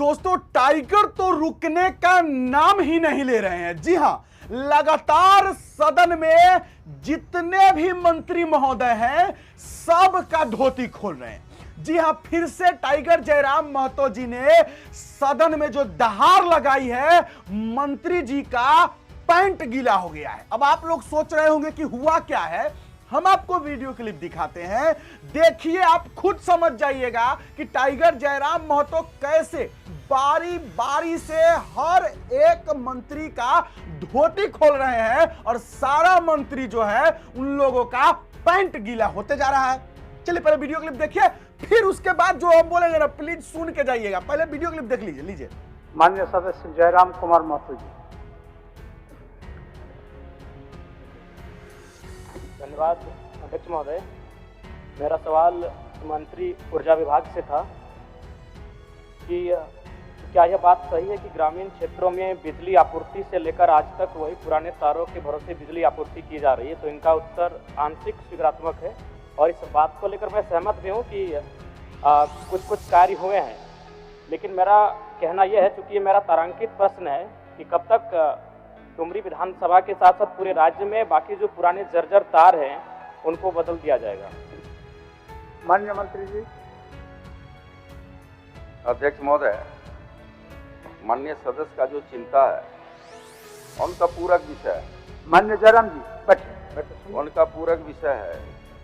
दोस्तों टाइगर तो रुकने का नाम ही नहीं ले रहे हैं। जी हां, लगातार सदन में जितने भी मंत्री महोदय हैं सबका धोती खोल रहे हैं। जी हां, फिर से टाइगर जयराम महतो जी ने सदन में जो दहाड़ लगाई है, मंत्री जी का पैंट गीला हो गया है। अब आप लोग सोच रहे होंगे कि हुआ क्या है, हम आपको वीडियो क्लिप दिखाते हैं, देखिए, आप खुद समझ जाइएगा कि टाइगर जयराम महतो कैसे बारी बारी से हर एक मंत्री का धोती खोल रहे हैं और सारा मंत्री जो है उन लोगों का पैंट गीला होते जा रहा है। चलिए पहले वीडियो क्लिप देखिए, फिर उसके बाद जो हम बोलेंगे ना प्लीज सुन के जाइएगा। पहले वीडियो क्लिप देख लीजिए। माननीय सदस्य जयराम कुमार महतो जी। धन्यवाद अध्यक्ष महोदय। मेरा सवाल मंत्री ऊर्जा विभाग से था कि क्या यह बात सही है कि ग्रामीण क्षेत्रों में बिजली आपूर्ति से लेकर आज तक वही पुराने तारों के भरोसे बिजली आपूर्ति की जा रही है? तो इनका उत्तर आंशिक स्वीकारात्मक है और इस बात को लेकर मैं सहमत भी हूँ कि कुछ कार्य हुए हैं, लेकिन मेरा कहना यह है, चूँकि ये मेरा तारांकित प्रश्न है, कि कब तक डुमरी विधानसभा के साथ साथ पूरे राज्य में बाकी जो पुराने जर्जर तार हैं उनको बदल दिया जाएगा? माननीय मंत्री जी। अध्यक्ष महोदय, माननीय सदस्य का जो चिंता है उनका पूरक विषय है। माननीय जयराम जी बैठे। उनका पूरक विषय है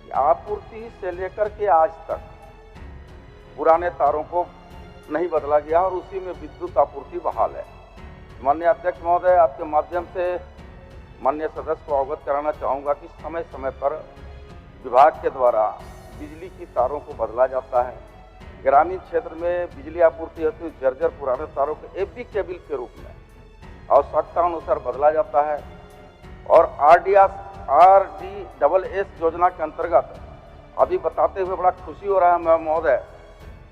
कि आपूर्ति से लेकर के आज तक पुराने तारों को नहीं बदला गया और उसी में विद्युत आपूर्ति बहाल है। माननीय अध्यक्ष महोदय, आपके माध्यम से माननीय सदस्य को अवगत कराना चाहूँगा कि समय समय पर विभाग के द्वारा बिजली की तारों को बदला जाता है। ग्रामीण क्षेत्र में बिजली आपूर्ति हेतु जर्जर पुराने तारों को एफबी केबल के रूप में आवश्यकता अनुसार बदला जाता है और RDSS योजना के अंतर्गत अभी बताते हुए बड़ा खुशी हो रहा है महोदय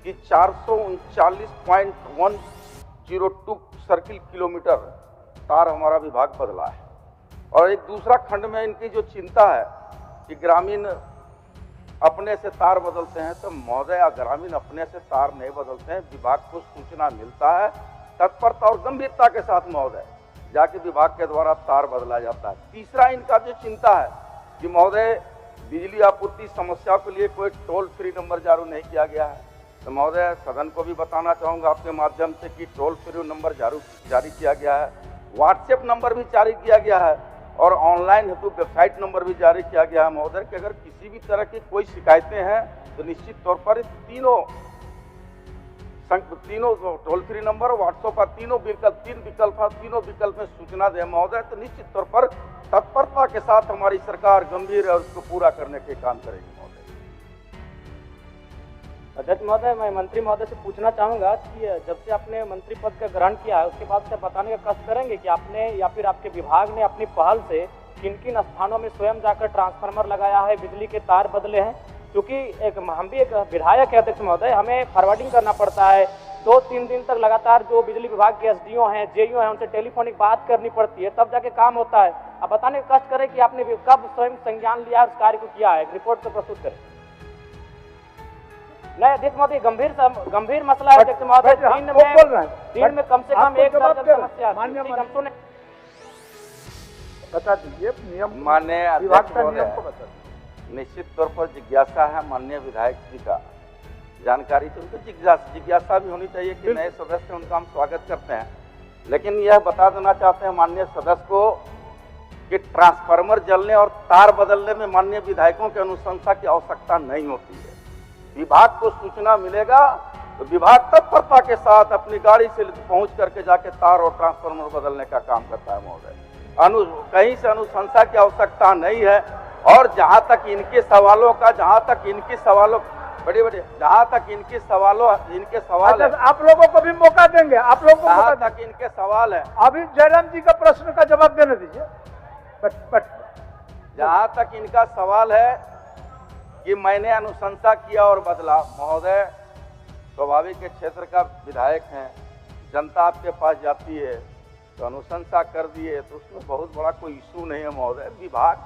कि 439.102 सर्किल किलोमीटर तार हमारा विभाग बदला है। और एक दूसरा खंड में इनकी जो चिंता है कि ग्रामीण अपने से तार बदलते हैं, तो महोदय ग्रामीण अपने से तार नहीं बदलते हैं, विभाग को सूचना मिलता है, तत्परता और गंभीरता के साथ महोदय जाके विभाग के द्वारा तार बदला जाता है। तीसरा इनका जो चिंता है कि महोदय बिजली आपूर्ति समस्या के लिए कोई टोल फ्री नंबर जारी नहीं किया गया है। तो महोदय सदन को भी बताना चाहूँगा आपके माध्यम से कि टोल फ्री नंबर जारी किया गया है, व्हाट्सएप नंबर भी जारी किया गया है और ऑनलाइन हेतु वेबसाइट नंबर भी जारी किया गया है। महोदय कि अगर किसी भी तरह की कोई शिकायतें हैं तो निश्चित तौर पर तीनों टोल फ्री नंबर, व्हाट्सएप पर तीन विकल्प में सूचना दें महोदय, तो निश्चित तौर पर तत्परता के साथ हमारी सरकार गंभीर है और उसको पूरा करने के काम करेगी महोदय। अध्यक्ष महोदय, मैं मंत्री महोदय से पूछना चाहूँगा कि जब से आपने मंत्री पद का ग्रहण किया है उसके बाद से बताने का कष्ट करेंगे कि आपने या फिर आपके विभाग ने अपनी पहल से किन किन स्थानों में स्वयं जाकर ट्रांसफार्मर लगाया है, बिजली के तार बदले हैं? क्योंकि हम भी एक विधायक है अध्यक्ष महोदय, हमें फॉरवर्डिंग करना पड़ता है, 2-3 दिन तक लगातार जो बिजली विभाग के SDO हैं, JEO हैं, उनसे टेलीफोनिक बात करनी पड़ती है, तब जाके काम होता है। अब बताने का कष्ट करें कि आपने कब स्वयं संज्ञान लिया उस कार्य को किया है, रिपोर्ट को प्रस्तुत करें। नहीं अध्यक्ष महोदय, गंभीर मसला है अध्यक्ष महोदय। दिन में कम से कम एक दर्जन समस्या बता दीजिए नियम। माननीय अध्यक्ष महोदय, निश्चित तौर पर जिज्ञासा है माननीय विधायक जी का, जानकारी से उनको जिज्ञासा भी होनी चाहिए कि नए सदस्य उनका हम स्वागत करते हैं, लेकिन यह बता देना चाहते हैं माननीय सदस्य को कि ट्रांसफार्मर जलने और तार बदलने में माननीय विधायकों की अनुशंसा की आवश्यकता नहीं होती है। विभाग को सूचना मिलेगा तो विभाग तत्परता के साथ अपनी गाड़ी से पहुंच करके जाके तार और ट्रांसफार्मर बदलने का काम करता है महोदय। कहीं से अनुशंसा की आवश्यकता नहीं है। और जहां तक इनके सवाल है, आप लोगों को भी मौका देंगे, आप लोगों को जहां तक इनके सवाल है, अभी जयराम जी का प्रश्न का जवाब देने दीजिए। जहां तक इनका सवाल है कि मैंने अनुशंसा किया और बदला, महोदय स्वाभाविक के क्षेत्र का विधायक हैं, जनता आपके पास जाती है तो अनुशंसा कर दिए तो उसमें बहुत बड़ा कोई इशू नहीं है महोदय। विभाग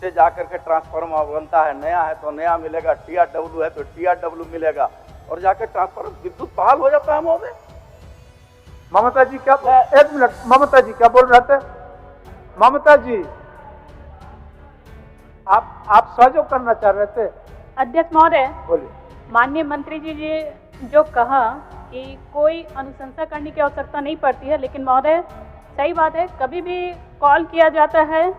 से जाकर के ट्रांसफार्मर बनता है, नया है तो नया मिलेगा, TRW है तो TRW मिलेगा और जाकर ट्रांसफार्मर विद्युत बहाल हो जाता है महोदय। ममता जी क्या, एक मिनट, ममता जी क्या बोल रहे थे? ममता जी आप सहयोग करना चाह रहे थे? अध्यक्ष महोदय, बोलिए। माननीय मंत्री जी ने जो कहा कि कोई अनुशंसा करने की आवश्यकता नहीं पड़ती है, लेकिन महोदय सही बात है, कभी भी कॉल किया जाता है,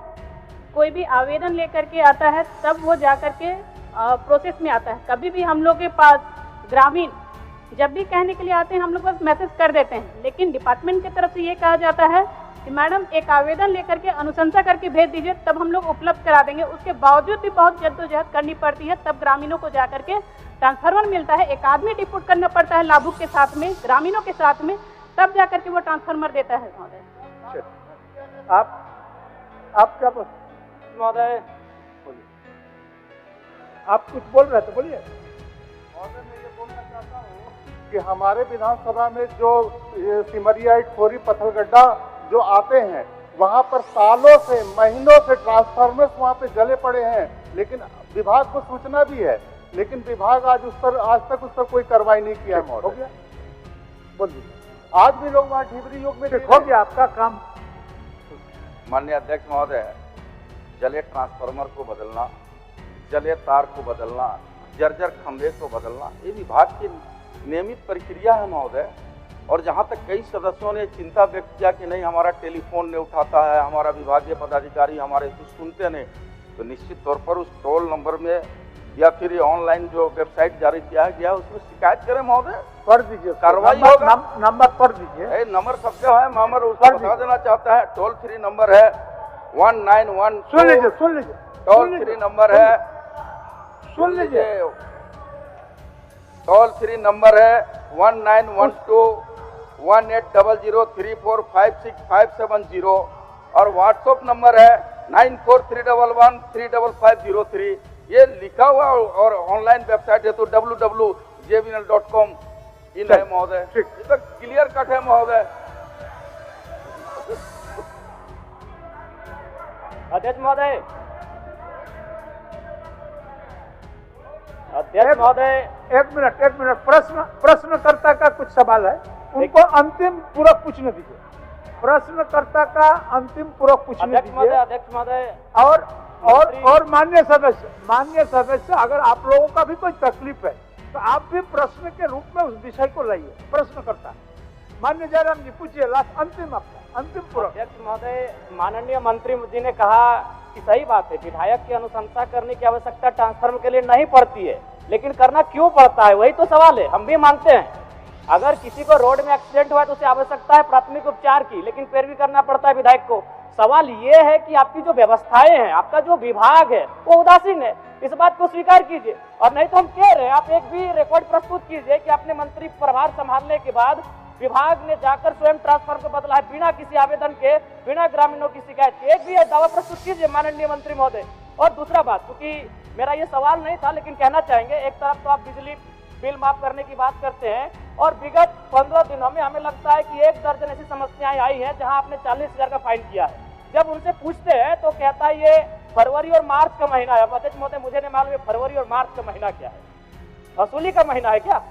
कोई भी आवेदन लेकर के आता है, तब वो जा कर के प्रोसेस में आता है। कभी भी हम लोग के पास ग्रामीण जब भी कहने के लिए आते हैं, हम लोग बस मैसेज कर देते हैं, लेकिन डिपार्टमेंट की तरफ से ये कहा जाता है कि मैडम एक आवेदन लेकर के अनुशंसा करके भेज दीजिए, तब हम लोग उपलब्ध करा देंगे। उसके बावजूद भी बहुत जद्दोजहद करनी पड़ती है, तब ग्रामीणों को जा करके ट्रांसफार्मर मिलता है। एक आदमी डिप्यूट करना पड़ता है लाभुक के साथ में, ग्रामीणों के साथ में, तब जा करके वो ट्रांसफार्मर देता है महोदय। आप क्या बोल महोदय, बोलिए, आप कुछ बोल रहे थे, बोलिए। महोदय, मैं ये बोलना चाहता हूँ कि हमारे विधानसभा में जो सिमरिया इटखोरी पत्थलगड्ढा जो आते हैं, वहाँ पर सालों से महीनों से ट्रांसफार्मर्स वहाँ पे जले पड़े हैं, लेकिन विभाग को सूचना भी है, लेकिन विभाग आज तक उस पर कोई कार्रवाई नहीं किया है। हो गया, बोलिए। आज भी लोग वहाँ ढिबरी युग में हो गया आपका काम। माननीय अध्यक्ष महोदय, जले ट्रांसफार्मर को बदलना, जले तार को बदलना, जर्जर खंभे को बदलना, ये विभाग की नियमित प्रक्रिया है महोदय। और जहाँ तक कई सदस्यों ने चिंता व्यक्त किया कि नहीं हमारा टेलीफोन नहीं उठाता है, हमारा विभागीय पदाधिकारी हमारे कुछ सुनते नहीं, तो निश्चित तौर पर उस टोल नंबर में या फिर ऑनलाइन जो वेबसाइट जारी किया गया उसमें शिकायत करें महोदय, कर दीजिए, कार्रवाई होगा। नंबर पढ़ दीजिए। नंबर सबसे है, नंबर उसको बता देना चाहता है। टोल फ्री नंबर है 191। सुन लीजिए। टोल फ्री नंबर है, सुन लीजिए। टोल फ्री नंबर है 1912-1800-3456-570 और व्हाट्सएप नंबर है 9431135503। ये लिखा हुआ और ऑनलाइन वेबसाइट है तो www.jbnl.com इन है महोदय। ये तो क्लियर कट है महोदय। अध्यक्ष महोदय, अध्यक्ष महोदय, एक मिनट, प्रश्नकर्ता का कुछ सवाल है, उनको अंतिम पूरक पूछने दीजिए। प्रश्नकर्ता का अंतिम पूरक पूछने दीजिए। अध्यक्ष महोदय, और माननीय सदस्य, अगर आप लोगों का भी कोई तकलीफ है तो आप भी प्रश्न के रूप में उस विषय को लाइए। प्रश्नकर्ता माननीय जयराम जी पूछिए, लास्ट अंतिम पूरक। अध्यक्ष महोदय, माननीय मंत्री जी ने कहा कि सही बात है, विधायक की अनुशंसा करने की आवश्यकता ट्रांसफार्मर के लिए नहीं पड़ती है, लेकिन करना क्यों पड़ता है, वही तो सवाल है। हम भी मानते हैं अगर किसी को रोड में एक्सीडेंट हुआ तो उसे आवश्यकता है प्राथमिक उपचार की, लेकिन फिर भी करना पड़ता है विधायक को। सवाल ये है कि आपकी जो व्यवस्थाएं हैं, आपका जो विभाग है वो उदासीन है, इस बात को स्वीकार कीजिए। और नहीं तो हम कह रहे हैं, आप एक भी रिकॉर्ड प्रस्तुत कीजिए कि आपने मंत्री प्रभार संभालने के बाद विभाग ने जाकर स्वयं ट्रांसफर को बदला है बिना किसी आवेदन के, बिना ग्रामीणों की शिकायत के। एक भी दावा प्रस्तुत कीजिए माननीय मंत्री महोदय। और दूसरा बात, क्योंकि मेरा ये सवाल नहीं था लेकिन कहना चाहेंगे, एक तरफ तो आप बिजली बिल माफ करने की बात करते हैं और विगत 15 दिनों में हमें लगता है कि 1 दर्जन ऐसी समस्याएं आई हैं जहां आपने 40,000 का फाइन किया है। जब उनसे पूछते हैं तो कहता है ये फरवरी और मार्च का महीना है। अध्यक्ष महोदय, मुझे नहीं मालूम फरवरी और मार्च का महीना क्या है, वसूली का महीना है क्या?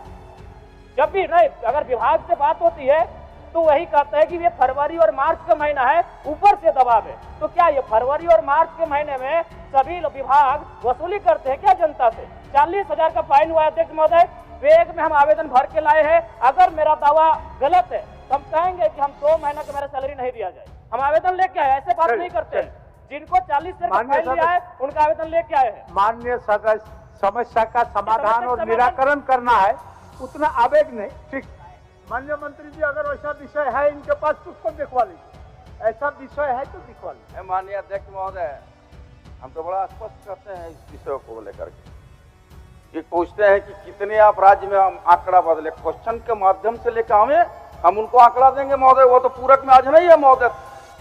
जब भी नहीं, अगर विभाग से बात होती है तो वही कहता है कि ये फरवरी और मार्च का महीना है, ऊपर से दबाव है। तो क्या ये फरवरी और मार्च के महीने में सभी विभाग वसूली करते हैं क्या जनता से? 40,000 का फाइन हुआ। अध्यक्ष महोदय, बैग में हम आवेदन भर के लाए हैं, अगर मेरा दावा गलत है तो हम कहेंगे कि हम 2 महीना का मेरा सैलरी नहीं दिया जाए। हम आवेदन लेके आए, ऐसे बात नहीं करते हैं। जिनको 40,000 का फाइन लिया है उनका आवेदन लेके आए हैं। माननीय सदस्य, समस्या का समाधान और निराकरण करना है, उतना आवेग नहीं। ठीक, माननीय मंत्री जी, अगर वैसा विषय है इनके पास तो उसको दिखवा लीजिए, ऐसा विषय है तो दिखवा लीजिए। माननीय अध्यक्ष महोदय, हम तो बड़ा स्पष्ट करते हैं इस विषय को लेकर के। ये पूछते हैं कि कितने आप राज्य में हम आंकड़ा बदले, क्वेश्चन के माध्यम से लेकर आवे, हम उनको आंकड़ा देंगे महोदय। वो तो पूरक में आज नहीं है महोदय,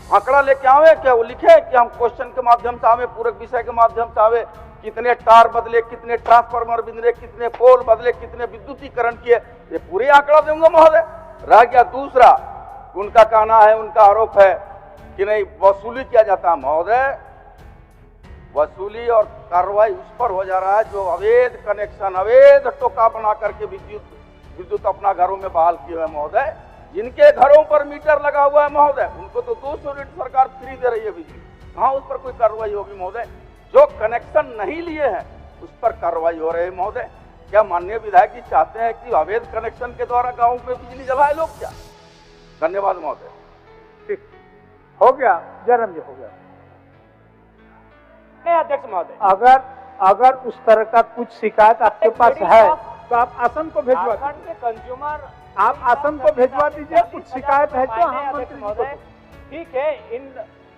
आंकड़ा लेके आवे क्या, वो लिखे कि हम क्वेश्चन के माध्यम से आवे, पूरक विषय के माध्यम से आवे, कितने टार बदले, कितने ट्रांसफार्मर बदले, कितने पोल बदले, कितने विद्युतीकरण किए, ये पूरे आंकड़ा देंगे महोदय। रह गया दूसरा, उनका कहना है, उनका आरोप है कि नहीं वसूली किया जाता। महोदय, वसूली और कार्रवाई उस पर हो जा रहा है जो अवैध कनेक्शन, अवैध टोका बना करके विद्युत अपना घरों में बहाल किए हुए महोदय। जिनके घरों पर मीटर लगा हुआ है महोदय, उनको तो 200 यूनिट सरकार फ्री दे रही है बिजली, कहाँ उस पर कोई कार्रवाई होगी महोदय? जो कनेक्शन नहीं लिए हैं उस पर कार्रवाई हो रही है महोदय। क्या माननीय विधायक जी चाहते हैं कि अवैध कनेक्शन के द्वारा गाँव में बिजली जलाए लोग क्या? धन्यवाद महोदय। ठीक हो गया जयराम जी, हो गया। नहीं अध्यक्ष महोदय, अगर उस तरह का कुछ शिकायत आपके पास है तो आप आसन को भिजवा झारखंड दीजिए। के कंज्यूमर आप आसन को भिजवा दीजिए, कुछ शिकायत है तो हम मंत्री जी को देंगे। ठीक है,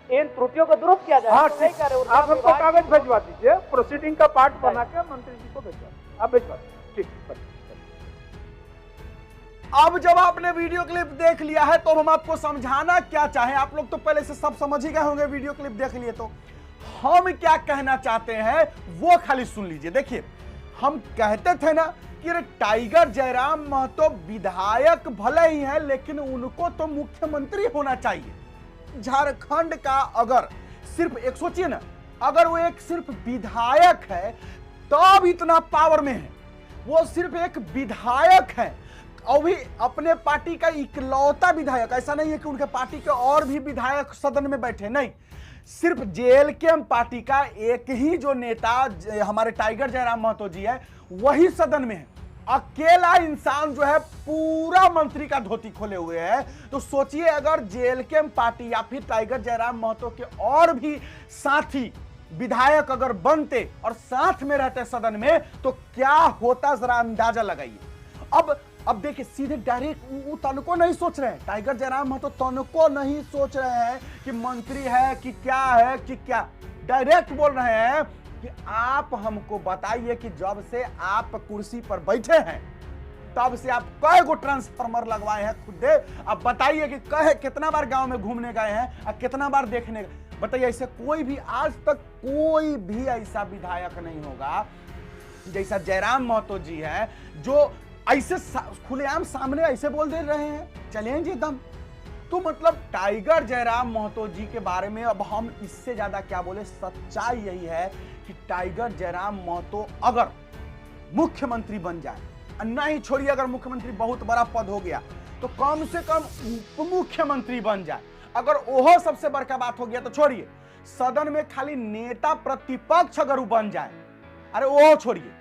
इन त्रुटियों को दुरुस्त किया जाए। हाँ नहीं ठीक, कह रहे आप हमको कागज भिजवा दीजिए, प्रोसीडिंग का पार्ट बना के मंत्री जी को भिजवा दीजिए। आप भिजवा दीजिए, ठीक है। अब जब आपने वीडियो क्लिप देख लिया है तो हम आपको समझाना क्या चाहें, आप लोग तो पहले से सब समझ ही गए होंगे, वीडियो क्लिप देख लिए तो हम क्या कहना चाहते हैं वो खाली सुन लीजिए। देखिए, हम कहते थे ना कि अरे टाइगर जयराम महतो विधायक भले ही है लेकिन उनको तो मुख्यमंत्री होना चाहिए। झारखंड का अगर सिर्फ एक सोचिए ना, अगर वो एक सिर्फ विधायक है तब इतना पावर में है, वो सिर्फ एक विधायक है और भी अपने पार्टी का इकलौता विधायक, ऐसा नहीं है कि उनके पार्टी के और भी विधायक सदन में बैठे, नहीं, सिर्फ जेएलके पार्टी का एक ही जो नेता हमारे टाइगर जयराम महतो जी है वही सदन में है। अकेला इंसान जो है पूरा मंत्री का धोती खोले हुए है। तो सोचिए अगर जेएलके पार्टी या फिर टाइगर जयराम महतो के और भी साथी विधायक अगर बनते और साथ में रहते सदन में तो क्या होता, जरा अंदाजा लगाइए। अब देखिए, सीधे डायरेक्ट वो तनको नहीं सोच रहे हैं, टाइगर जयराम महतो तनको नहीं सोच रहे हैं कि मंत्री है कि क्या है कि क्या, डायरेक्ट बोल रहे हैं कि आप हमको बताइए कि जब से आप कुर्सी पर बैठे हैं तब से आप कई गो ट्रांसफार्मर लगवाए हैं खुद दे, आप बताइए कि कितना बार गांव में घूमने गए हैं और कितना बार देखने, बताइए। ऐसे कोई भी आज तक कोई भी ऐसा विधायक नहीं होगा जैसा जयराम महतो जी है जो ऐसे खुलेआम सामने ऐसे बोल दे रहे हैं, चैलेंज एकदम। तो मतलब टाइगर जयराम महतो जी के बारे में अब हम इससे ज्यादा क्या बोले, सच्चाई यही है कि टाइगर जयराम महतो अगर मुख्यमंत्री बन जाए, नहीं छोड़िए अगर मुख्यमंत्री बहुत बड़ा पद हो गया तो कम से कम उप मुख्यमंत्री बन जाए, अगर ओहो सबसे बड़का बात हो गया तो छोड़िए, सदन में खाली नेता प्रतिपक्ष अगर वो बन जाए, अरे वो छोड़िए,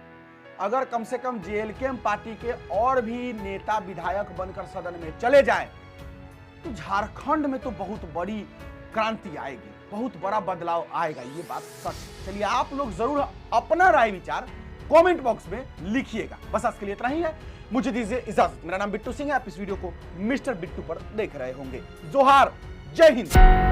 अगर कम से कम जेएलके पार्टी के और भी नेता विधायक बनकर सदन में चले जाएं तो झारखंड में तो बहुत बड़ी क्रांति आएगी, बहुत बड़ा बदलाव आएगा, ये बात सच है। चलिए आप लोग जरूर अपना राय विचार कमेंट बॉक्स में लिखिएगा। बस आज के लिए इतना ही है, मुझे दीजिए इजाजत। मेरा नाम बिट्टू सिंह है, आप इस वीडियो को मिस्टर बिट्टू पर देख रहे होंगे। जोहार, जय हिंद।